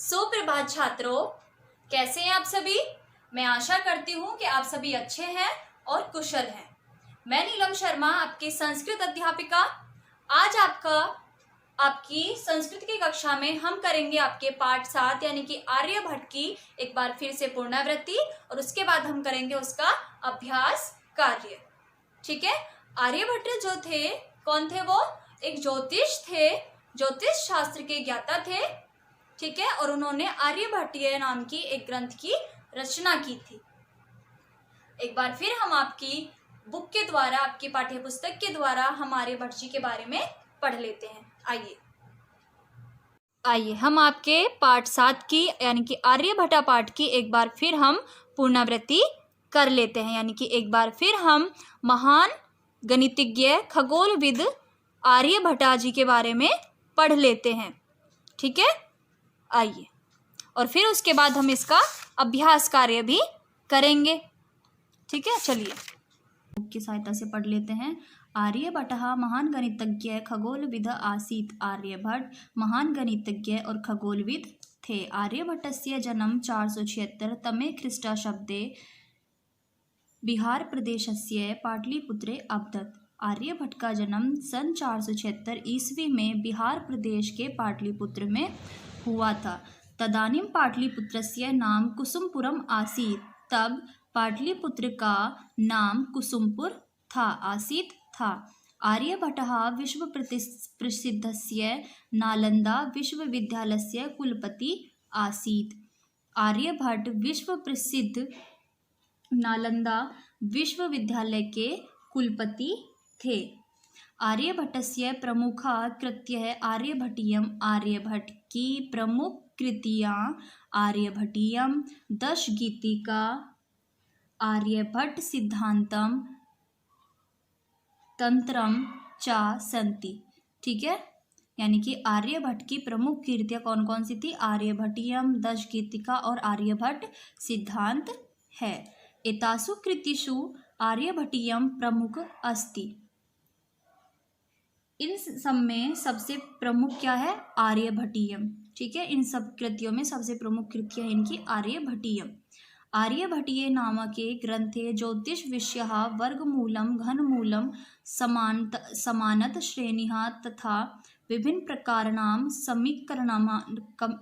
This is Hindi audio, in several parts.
सुप्रभात छात्रों, कैसे हैं आप सभी। मैं आशा करती हूँ कि आप सभी अच्छे हैं और कुशल हैं। मैं नीलम शर्मा, आपकी संस्कृत अध्यापिका। आज आपकी संस्कृत की कक्षा में हम करेंगे आपके पाठ 7 यानी कि आर्यभट्ट की एक बार फिर से पुनरावृत्ति, और उसके बाद हम करेंगे उसका अभ्यास कार्य। ठीक है। आर्यभट्ट जो थे, कौन थे वो? एक ज्योतिष थे, ज्योतिष शास्त्र के ज्ञाता थे। ठीक है। और उन्होंने आर्यभट्टीय नाम की एक ग्रंथ की रचना की थी। एक बार फिर हम आपकी बुक के द्वारा, आपकी पाठ्य पुस्तक के द्वारा हम आर्यभट्ट जी के बारे में पढ़ लेते हैं। आइए हम आपके पाठ 7 की यानी कि आर्यभट्टा पाठ की एक बार फिर हम पुनरावृत्ति कर लेते हैं। यानी कि एक बार फिर हम महान गणितज्ञ खगोलविद आर्यभट्टा जी के बारे में पढ़ लेते हैं। ठीक है। आइए, और फिर उसके बाद हम इसका अभ्यास कार्य भी करेंगे। ठीक है, चलिए बुक की सहायता से पढ़ लेते हैं। आर्यभट्टः महान गणितज्ञ खगोलविद आसीत्। आर्यभट्ट महान गणितज्ञ और खगोलविद थे। आर्यभट्टस्य जन्म 476 तमे ख्रीष्टाब्दे बिहार प्रदेशस्य पाटलिपुत्रे अभवत्। आर्यभट्ट का जन्म सन 476 ईस्वी में बिहार प्रदेश के पाटलिपुत्र में हुआ था। तदानीं पाटलिपुत्रस्य नाम कुसुमपुरम आसीत्। तब पाटलिपुत्र का नाम कुसुमपुर था। आर्यभट्टः विश्व प्रसिद्धस्य नालंदा विश्वविद्यालयस्य कुलपति आसीत्। आर्यभट्ट विश्व प्रसिद्ध नालंदा विश्वविद्यालय के कुलपति थे। आर्यभट्टस्य प्रमुखा कृत्यः आर्यभट्टीयम्। आर्यभट्ट की प्रमुख कृतियाँ आर्यभट्टीयम्, दशगीतिका, आर्यभट्ट सिद्धान्तम्, तंत्रम् च सन्ति। ठीक है। यानी कि आर्यभट्ट की प्रमुख कृतियाँ कौन कौन सी थी? आर्यभट्टीयम्, दशगीतिका और आर्यभट्ट सिद्धांत है। एतासु कृतिषु आर्यभट्टीयम् प्रमुख अस्ति। इन सब में सबसे प्रमुख क्या है? आर्यभट्टीयम्। ठीक है। इन सब कृतियों में सबसे प्रमुख कृतियाँ इनकी आर्यभट्टीयम्। आर्यभट्टीय नामके ग्रंथे ज्योतिष विषयः वर्गमूलं, घनमूलं, समानत श्रेणिः तथा विभिन्न प्रकाराणां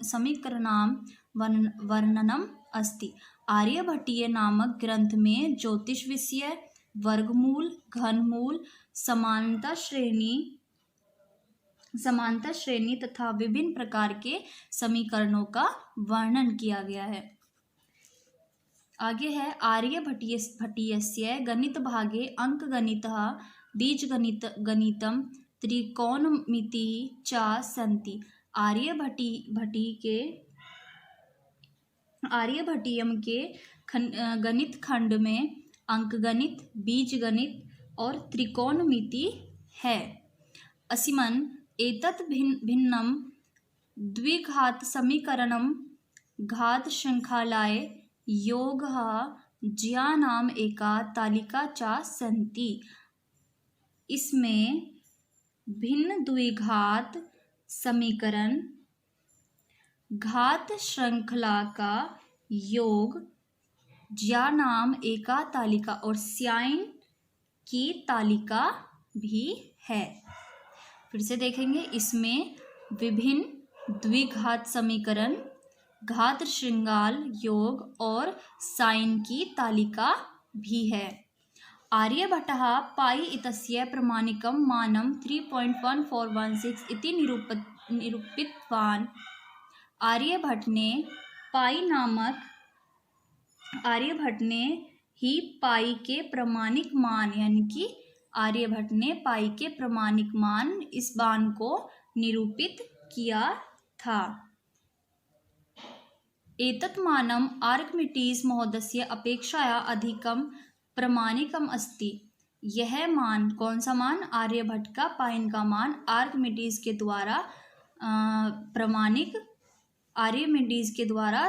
समीकरणां वर्णनम् अस्ति। आर्यभट्टीय नामक ग्रंथ में ज्योतिष विषय, वर्गमूल, घनमूल, समानता श्रेणी तथा विभिन्न प्रकार के समीकरणों का वर्णन किया गया है। आगे है आर्यभट्टीयस्य गणित भागे अंकगणितः, बीजगणितम्, त्रिकोणमितिः च सन्ति। आर्यभट्टीयम् के गणित खंड में अंकगणित, बीजगणित और त्रिकोणमिति है। अस्मिन् एतत् भिन्नं द्विघात समीकरणं घात श्रृंखलाय योगः ज्यानाम एका तालिका च सन्ति। इसमें भिन्न द्विघात समीकरण, घात श्रृंखला का योग, ज्यानाम एका तालिका और स्याइन की तालिका भी है। फिर से देखेंगे। इसमें विभिन्न द्विघात समीकरण, घात श्रृंगाल योग और साइन की तालिका भी है। आर्यभट्टः पाई इत्यस्य प्रमाणिकं मानं 3.1416 इति निरूपितवान्। आर्यभट्ट ने ही पाई के प्रमाणिक मान यानी कि आर्यभट्ट ने पाई के प्रमाणिक मान इस मान को निरूपित किया था। एतत् मानम् आर्किमिडीस् महोदयस्य अपेक्षया अधिकं प्रमाणिकम् अस्ति। यह मान, कौन सा मान? आर्यभट्ट का पाइन का मान आर्किमिडीज के द्वारा आर्किमिडीज के द्वारा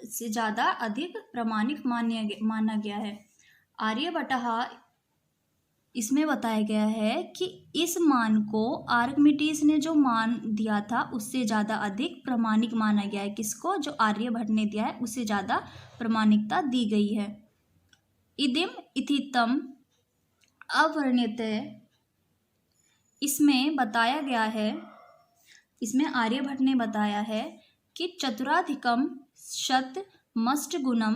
से ज़्यादा अधिक प्रमाणिक माना गया है। आर्यभट्टः इसमें बताया गया है कि इस मान को आर्किमिडीज ने जो मान दिया था उससे ज़्यादा अधिक प्रामाणिक माना गया है। किसको? जो आर्यभट्ट ने दिया है उससे ज़्यादा प्रामाणिकता दी गई है। इदिम इथितम अवर्ण्यते, इसमें बताया गया है, इसमें आर्यभट्ट ने बताया है कि चतुराधिकम शतमष्ट गुणम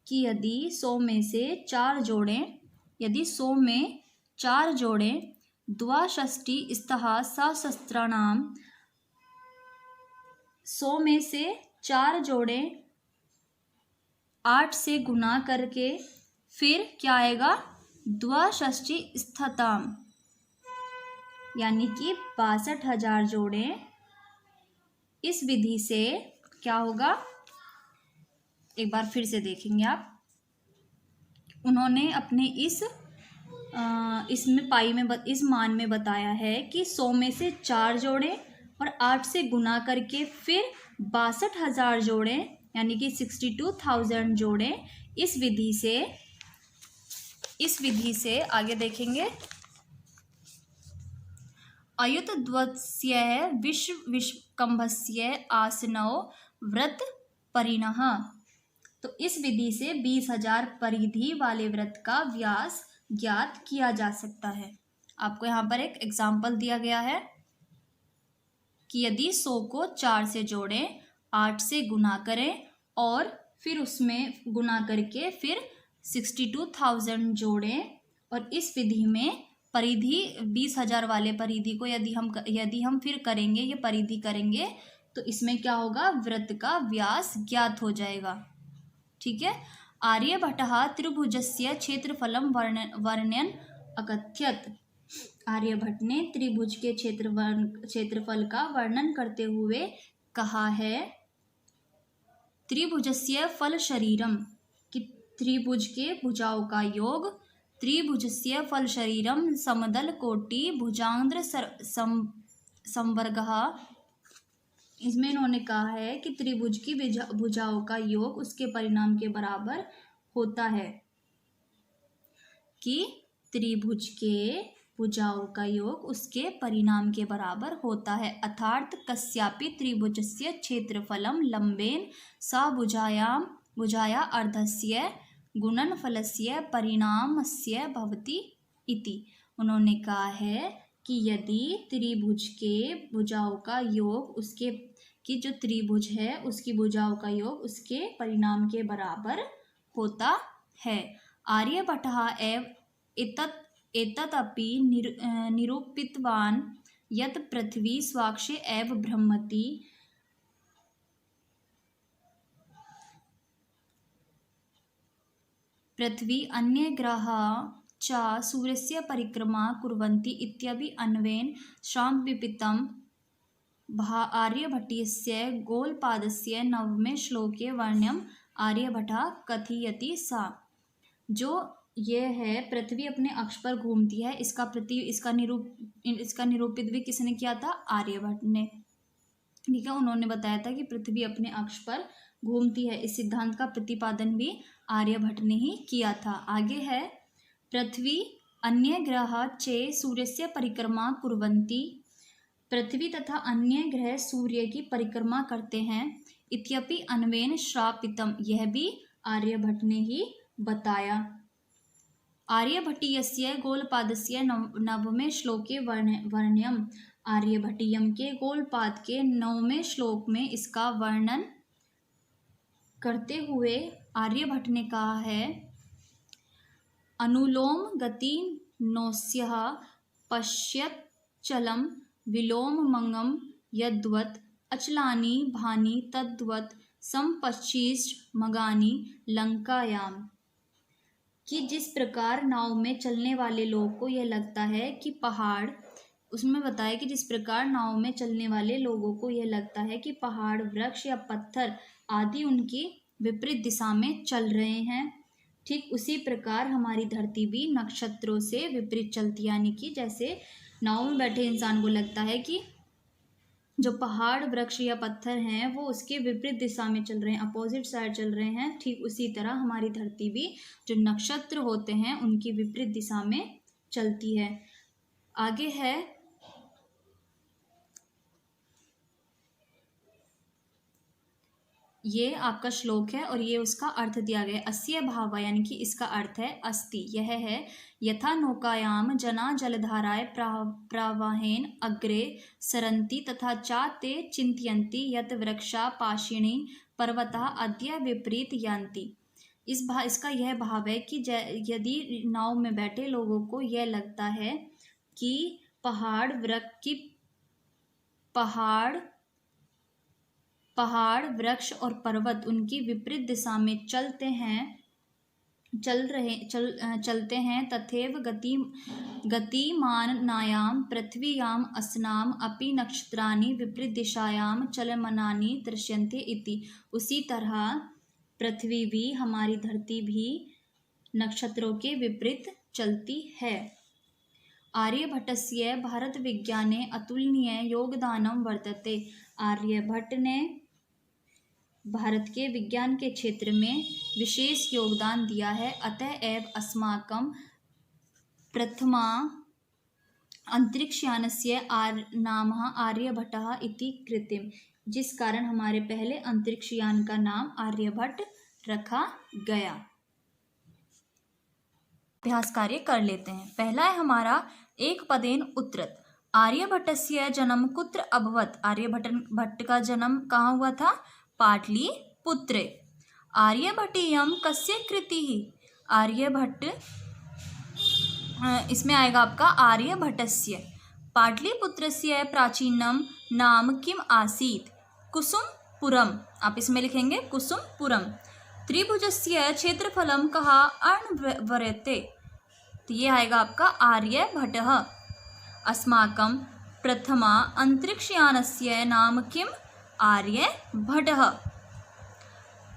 कि यदि 100 में से 4 जोड़ें, यदि 100 में 4 जोड़ें, द्वाषष्टि स्तः सहस्राणाम, 100 में से 4 जोड़ें 8 से गुना करके फिर क्या आएगा? द्वाषष्टि स्थताम, यानी कि 62,000 जोड़ें। इस विधि से क्या होगा? एक बार फिर से देखेंगे आप। उन्होंने अपने इसमें पाई में इस मान में बताया है कि 100 में से 4 जोड़ें और 8 से गुना करके फिर 62,000 जोड़ें, यानी कि 62,000 जोड़ें। इस विधि से आगे देखेंगे। अयुतद्वत्स्य विश्वकंभस्य आसनौ व्रत परिणः, तो इस विधि से 20,000 परिधि वाले व्रत का व्यास ज्ञात किया जा सकता है। आपको यहाँ पर एक एग्जाम्पल दिया गया है कि यदि 100 को 4 से जोड़ें, 8 से गुना करें और फिर उसमें गुना करके फिर 62,000 जोड़ें, और इस विधि में परिधि 20,000 वाले परिधि को यदि हम फिर करेंगे, ये परिधि करेंगे, तो इसमें क्या होगा? व्रत का व्यास ज्ञात हो जाएगा। ठीक है। आर्यभट्टः त्रिभुजस्य क्षेत्रफलं वर्णयन् अकथयत्, आर्यभट्ट ने त्रिभुज के क्षेत्रफल का वर्णन करते हुए कहा है, त्रिभुजस्य फल शरीरम, कि त्रिभुज के भुजाओं का योग, त्रिभुजस्य फल शरीरम समदल कोटि भुजांग्र संवर्गः, इसमें इन्होंने कहा है कि त्रिभुज की भुजाओं का योग उसके परिणाम के बराबर होता है, कि त्रिभुज के भुजाओं का योग उसके परिणाम के बराबर होता है। अर्थात कस्यापि त्रिभुजस्य क्षेत्रफलं लंबेन सा भुजाया अर्धस्य गुणनफलस्य परिणामस्य भवति इति। उन्होंने कहा है कि यदि त्रिभुज के भुजाओं का योग उसके कि जो त्रिभुज है उसकी भुजाओं का योग उसके परिणाम के बराबर होता है। आर्यभट्टः एव एतदपि निरूपितवान् यत् पृथ्वी स्वाक्षे एव भ्रमति, पृथ्वी अन्य ग्रहाः च सूर्यस्य परिक्रमा कुर्वन्ति इत्यपि अन्वेन श्रामविपितं आर्यभट्टस्य गौलपादस्य 9वें श्लोके वर्ण्यम आर्यभट्टः कथयति सा। जो ये है पृथ्वी अपने अक्ष पर घूमती है, इसका निरूपित भी किसने किया था? आर्यभट्ट ने। ठीक है, उन्होंने बताया था कि पृथ्वी अपने अक्ष पर घूमती है। इस सिद्धांत का प्रतिपादन भी आर्यभट्ट ने ही किया था। आगे है, पृथ्वी अन्य ग्रह चे सूर्यस्य परिक्रमा कुर्वन्ति, पृथ्वी तथा अन्य ग्रह सूर्य की परिक्रमा करते हैं। इत्यपि अन्वेन श्रापितम, यह भी आर्यभट्ट ने ही बताया। आर्यभट्टीयस्य गौलपादस्य 9वें श्लोके वर्ण्यम, आर्यभट्टीयम के गौलपाद के 9वें श्लोक में इसका वर्णन करते हुए आर्यभट्ट ने कहा है, अनुलोम गति नौस्यः पश्यत् चलम विलोम मंगम यद्वत् अचलानि भानि तद्वत् संपश्चिष्ट मगानी लंकायाम, कि जिस प्रकार नाव में चलने वाले लोग को यह लगता है कि पहाड़, उसमें बताया कि जिस प्रकार नाव में चलने वाले लोगों को यह लगता है कि पहाड़, वृक्ष या पत्थर आदि उनकी विपरीत दिशा में चल रहे हैं, ठीक उसी प्रकार हमारी धरती भी नक्षत्रों से विपरीत चलती, यानी कि जैसे नाव में बैठे इंसान को लगता है कि जो पहाड़, वृक्ष या पत्थर हैं वो उसके विपरीत दिशा में चल रहे हैं, अपोजिट साइड चल रहे हैं, ठीक उसी तरह हमारी धरती भी जो नक्षत्र होते हैं उनकी विपरीत दिशा में चलती है। आगे है ये आपका श्लोक है और ये उसका अर्थ दिया गया है। अस्य भाव यानी कि इसका अर्थ है अस्ति, यह है यथा नौकायाम जना जलधाराय प्रवाहेन अग्रे सरन्ति तथा चा ते चिंतयन्ति यत वृक्षा पाशिणी पर्वता अद्य विपरीत यान्ति। इसका यह भाव है कि यदि नाव में बैठे लोगों को यह लगता है कि पहाड़ वृक्ष और पर्वत उनकी विपरीत दिशा में चलते हैं तथैव गतिमानायां पृथ्व्याम् अस्नाम अपि नक्षत्राणि विपरीत दिशायां चलमानानि दृश्यन्ते इति। उसी तरह पृथ्वी भी, हमारी धरती भी नक्षत्रों के विपरीत चलती है। आर्यभट्टस्य भारत विज्ञाने अतुलनीय योगदानं वर्तते। आर्यभट्ट ने भारत के विज्ञान के क्षेत्र में विशेष योगदान दिया है। अतएव अस्माकं प्रथमा अंतरिक्षयानस्य नामः आर्यभट्टः इति कृतम्। जिस कारण हमारे पहले अंतरिक्षयान का नाम आर्यभट्ट रखा गया। अभ्यास कार्य कर लेते हैं। पहला है हमारा एक पदेन उत्तरत। आर्यभट्टस्य जन्म कुत्र अभवत। आर्यभट्ट का जन्म कहाँ हुआ था? पाटलिपुत्रे। आर्यभट्टीयम कस्य कृतिः। आर्यभट्ट, इसमें आएगा आपका आर्यभट्टस्य। पाटलिपुत्रस्य प्राचीनम नाम किम आसीत्। कुसुमपुरम। आप इसमें लिखेंगे कुसुमपुरम। त्रिभुजस्य क्षेत्रफलम कहा अण्वर्यते। तो ये आएगा आपका आर्यभट्टः। अस्माकं प्रथमा अंतरिक्षयानस्य नाम किम आर्यभट्टः।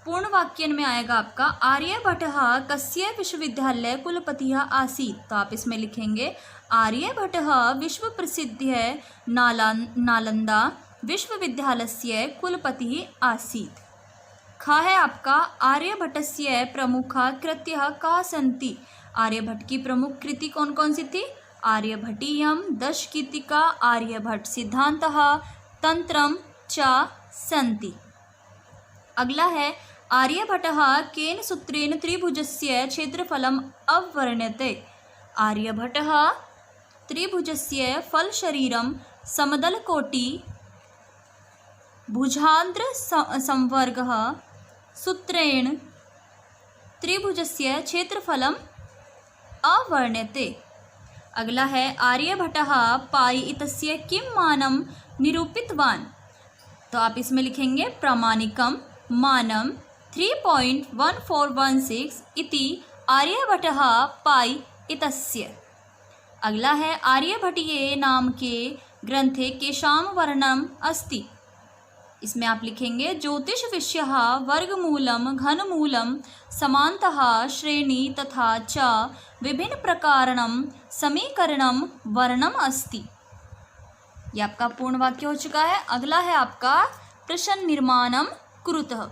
पूर्ण वाक्य में आएगा आपका आर्यभट्टः कस्य विश्वविद्यालय कुलपतिः आसीत्। तो आप इसमें लिखेंगे आर्यभट्टः विश्व प्रसिद्ध नालंदा विश्वविद्यालयस्य कुलपतिः आसीत्। खा है आपका आर्यभट्टस्य प्रमुखा कृतयः का सन्ति। आर्यभट्ट की प्रमुख कृति कौन कौन सी थी? आर्यभट्टीयम, दशकीतिका, आर्यभट्ट सिद्धांतः, तंत्रम च सन्ति। अगला है आर्यभट्टः केन सूत्रेण त्रिभुजस्य क्षेत्रफलम अवर्ण्यते। आर्यभट्टः त्रिभुजस्य फलशरीरं समदलकोटि भुजाद्र संवर्गः सूत्रेण त्रिभुजस्य क्षेत्रफलम अवर्ण्यते। अगला है आर्यभट्टः पाई इत्यस्य किं मानं निरूपितवान्। तो आप इसमें लिखेंगे प्रामाणिकम मानं 3.1416 इति आर्यभट्टः पाई इत्यस्य। अगला है आर्यभट्टीय नाम के ग्रंथे केषां वर्णनम् अस्ति। इसमें आप लिखेंगे ज्योतिष विषयः वर्गमूलम घनमूलम समान्तः श्रेणी तथा च विभिन्न प्रकारणम समीकरणम वर्णनम् अस्ति। यह आपका पूर्ण वाक्य हो चुका है। अगला है आपका प्रश्न निर्माणम कुरुतः।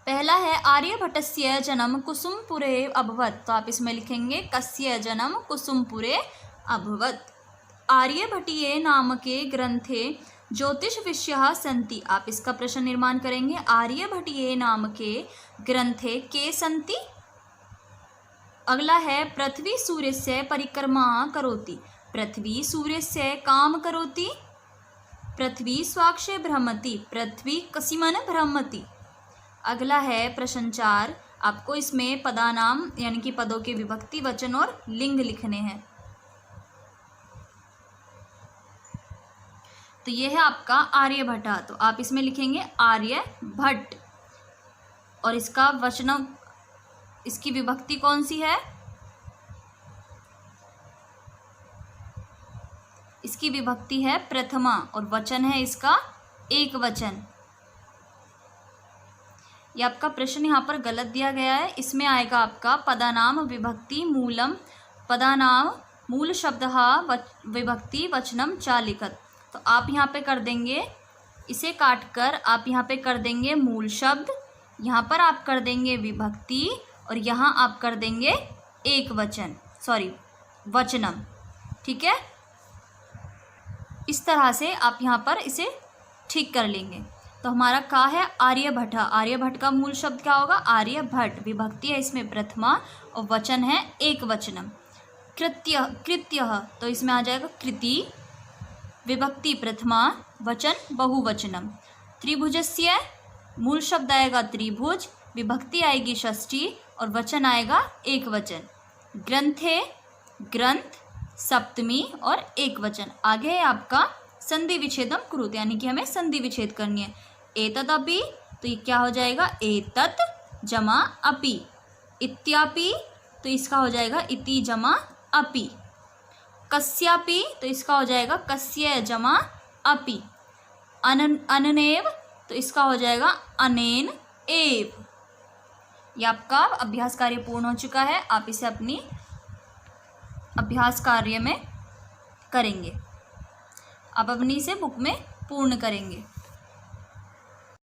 पहला है आर्यभट्टस्य जन्म कुसुमपुरे अभवत। तो आप इसमें लिखेंगे कस्य जन्म कुसुमपुरे अभवत। आर्यभट्टीय नाम के ग्रंथे ज्योतिष विषयः सन्ति। आप इसका प्रश्न निर्माण करेंगे आर्यभट्टीय नाम के ग्रंथे के सन्ति। अगला है पृथ्वी सूर्य से परिक्रमा करोति। पृथ्वी सूर्य से काम करोति। पृथ्वी स्वाक्षे भ्रमति। पृथ्वी कसिमन भ्रमति। अगला है प्रश्न 4। आपको इसमें पदानाम यानी कि पदों के विभक्ति, वचन और लिंग लिखने हैं। तो ये है आपका आर्यभट्ट। तो आप इसमें लिखेंगे आर्यभट्ट और इसका वचन, इसकी विभक्ति कौन सी है? इसकी विभक्ति है प्रथमा और वचन है इसका एक वचन। ये आपका प्रश्न यहाँ पर गलत दिया गया है। इसमें आएगा आपका पदानाम विभक्ति मूलम, पदानाम मूल शब्दः विभक्ति वचनम च लिखत। तो आप यहाँ पे कर देंगे, इसे काट कर आप यहाँ पे कर देंगे मूल शब्द, यहाँ पर आप कर देंगे विभक्ति और यहाँ आप कर देंगे एक वचन, वचनम। ठीक है, इस तरह से आप यहाँ पर इसे ठीक कर लेंगे। तो हमारा का है आर्यभट। आर्यभट का मूल शब्द क्या होगा? आर्यभट। विभक्ति है इसमें प्रथमा और वचन है एक वचनम। कृत्यः तो इसमें आ जाएगा कृति, विभक्ति प्रथमा, वचन बहुवचनम। त्रिभुजस्य मूल शब्द आएगा त्रिभुज, विभक्ति आएगी षष्ठी और वचन आएगा एक वचन। ग्रंथे ग्रंथ सप्तमी और एक वचन। आगे है आपका संधि विच्छेदम कुरुते, यानी कि हमें संधि विच्छेद करनी है। एतदपि तो ये क्या हो जाएगा? एतत् जमा अपि। इत्यापि तो इसका हो जाएगा इति जमा अपि। कस्यापि तो इसका हो जाएगा कस्य जमा अपि। अननेव तो इसका हो जाएगा अनेन एव। ये आपका अभ्यास कार्य पूर्ण हो चुका है। आप इसे अपनी अभ्यास कार्य में करेंगे, आप अपनी इसे बुक में पूर्ण करेंगे।